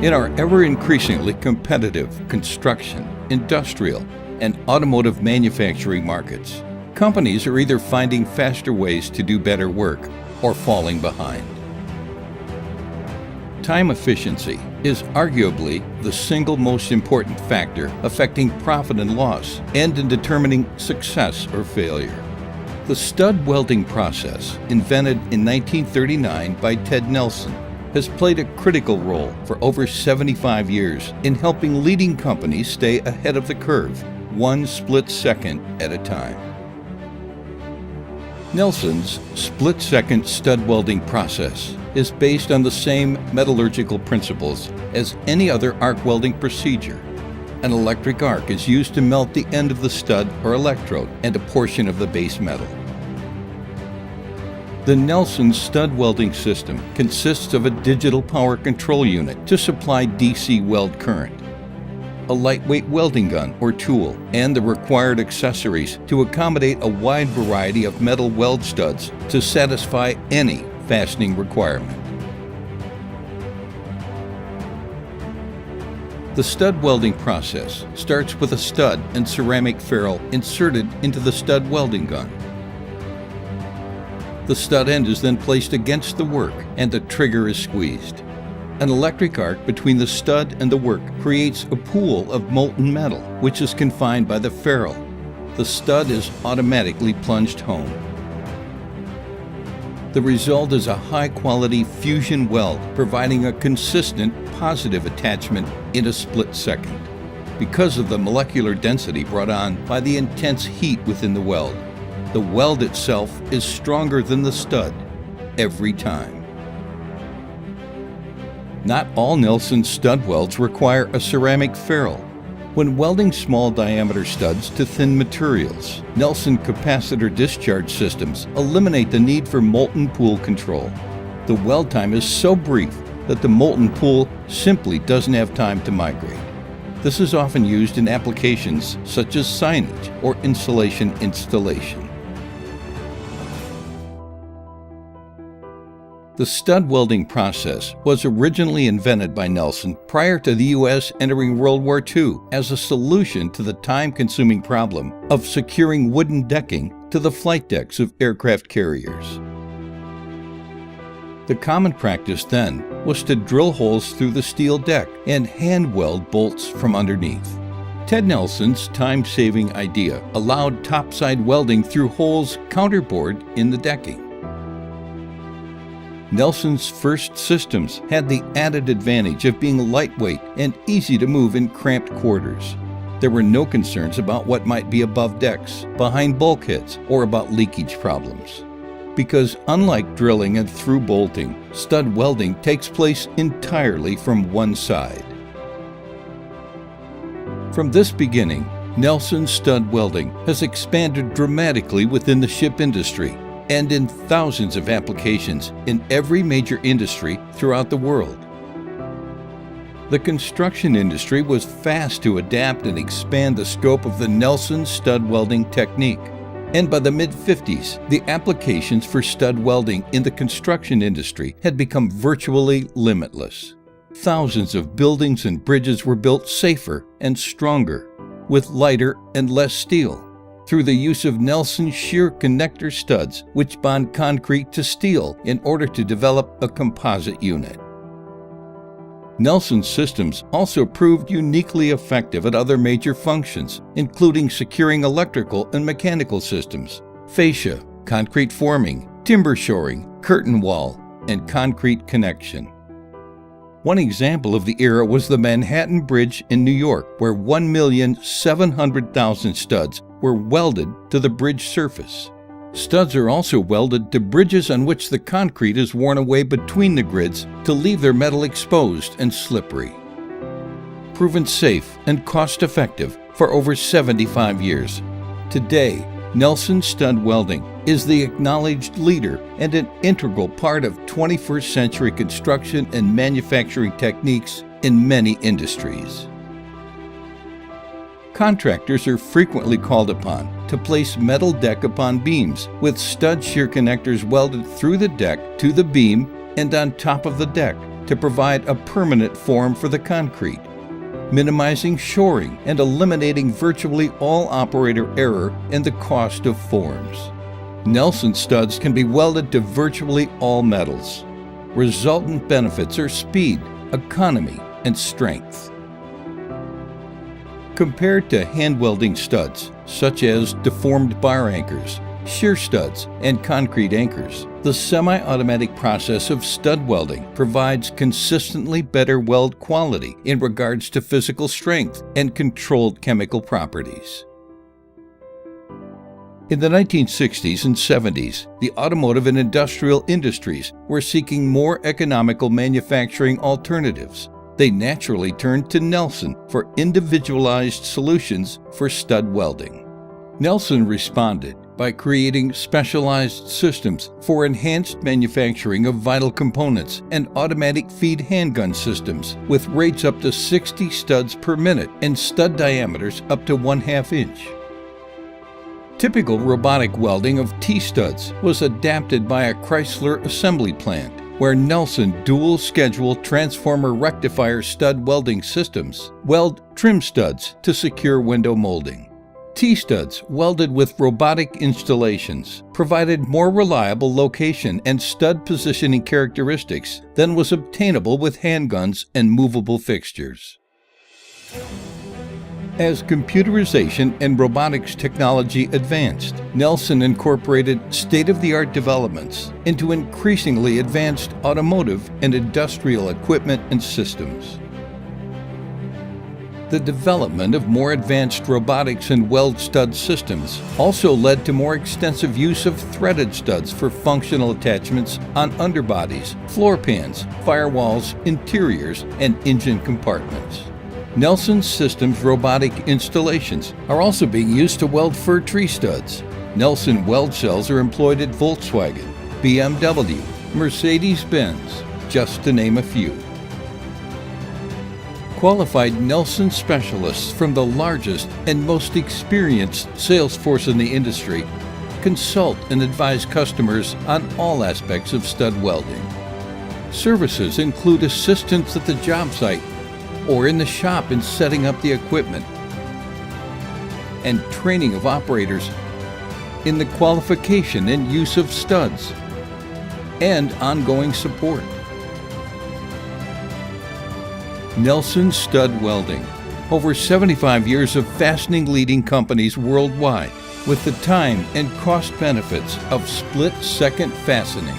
In our ever-increasingly competitive construction, industrial, and automotive manufacturing markets, companies are either finding faster ways to do better work or falling behind. Time efficiency is arguably the single most important factor affecting profit and loss and in determining success or failure. The stud welding process, invented in 1939 by Ted Nelson, has played a critical role for over 75 years in helping leading companies stay ahead of the curve, one split second at a time. Nelson's split-second stud welding process is based on the same metallurgical principles as any other arc welding procedure. An electric arc is used to melt the end of the stud or electrode and a portion of the base metal. The Nelson stud welding system consists of a digital power control unit to supply DC weld current, a lightweight welding gun or tool, and the required accessories to accommodate a wide variety of metal weld studs to satisfy any fastening requirement. The stud welding process starts with a stud and ceramic ferrule inserted into the stud welding gun. The stud end is then placed against the work and the trigger is squeezed. An electric arc between the stud and the work creates a pool of molten metal, which is confined by the ferrule. The stud is automatically plunged home. The result is a high-quality fusion weld, providing a consistent positive attachment in a split second. Because of the molecular density brought on by the intense heat within the weld itself is stronger than the stud every time. Not all Nelson stud welds require a ceramic ferrule. When welding small diameter studs to thin materials, Nelson capacitor discharge systems eliminate the need for molten pool control. The weld time is so brief that the molten pool simply doesn't have time to migrate. This is often used in applications such as signage or insulation installation. The stud welding process was originally invented by Nelson prior to the U.S. entering World War II as a solution to the time-consuming problem of securing wooden decking to the flight decks of aircraft carriers. The common practice then was to drill holes through the steel deck and hand weld bolts from underneath. Ted Nelson's time-saving idea allowed topside welding through holes counterbored in the decking. Nelson's first systems had the added advantage of being lightweight and easy to move in cramped quarters. There were no concerns about what might be above decks, behind bulkheads, or about leakage problems. Because unlike drilling and through bolting, stud welding takes place entirely from one side. From this beginning, Nelson stud welding has expanded dramatically within the ship industry and in thousands of applications in every major industry throughout the world. The construction industry was fast to adapt and expand the scope of the Nelson stud welding technique. And by the mid-50s, the applications for stud welding in the construction industry had become virtually limitless. Thousands of buildings and bridges were built safer and stronger, with lighter and less steel, through the use of Nelson shear connector studs, which bond concrete to steel in order to develop a composite unit. Nelson's systems also proved uniquely effective at other major functions, including securing electrical and mechanical systems, fascia, concrete forming, timber shoring, curtain wall, and concrete connection. One example of the era was the Manhattan Bridge in New York, where 1,700,000 studs were welded to the bridge surface. Studs are also welded to bridges on which the concrete is worn away between the grids to leave their metal exposed and slippery. Proven safe and cost-effective for over 75 years, today, Nelson stud welding is the acknowledged leader and an integral part of 21st century construction and manufacturing techniques in many industries. Contractors are frequently called upon to place metal deck upon beams, with stud shear connectors welded through the deck to the beam and on top of the deck to provide a permanent form for the concrete, minimizing shoring and eliminating virtually all operator error and the cost of forms. Nelson studs can be welded to virtually all metals. Resultant benefits are speed, economy, and strength. Compared to hand welding studs, such as deformed bar anchors, shear studs, and concrete anchors, the semi-automatic process of stud welding provides consistently better weld quality in regards to physical strength and controlled chemical properties. In the 1960s and 70s, the automotive and industrial industries were seeking more economical manufacturing alternatives. They naturally turned to Nelson for individualized solutions for stud welding. Nelson responded by creating specialized systems for enhanced manufacturing of vital components and automatic feed handgun systems with rates up to 60 studs per minute and stud diameters up to 1/2 inch. Typical robotic welding of T-studs was adapted by a Chrysler assembly plant, where Nelson dual-schedule transformer rectifier stud welding systems weld trim studs to secure window molding. T-studs welded with robotic installations provided more reliable location and stud positioning characteristics than was obtainable with handguns and movable fixtures. As computerization and robotics technology advanced, Nelson incorporated state-of-the-art developments into increasingly advanced automotive and industrial equipment and systems. The development of more advanced robotics and weld stud systems also led to more extensive use of threaded studs for functional attachments on underbodies, floor pans, firewalls, interiors, and engine compartments. Nelson Systems robotic installations are also being used to weld fir tree studs. Nelson weld cells are employed at Volkswagen, BMW, Mercedes-Benz, just to name a few. Qualified Nelson specialists from the largest and most experienced sales force in the industry consult and advise customers on all aspects of stud welding. Services include assistance at the job site or in the shop in setting up the equipment, and training of operators in the qualification and use of studs, and ongoing support. Nelson Stud Welding. Over 75 years of fastening leading companies worldwide with the time and cost benefits of split-second fastening.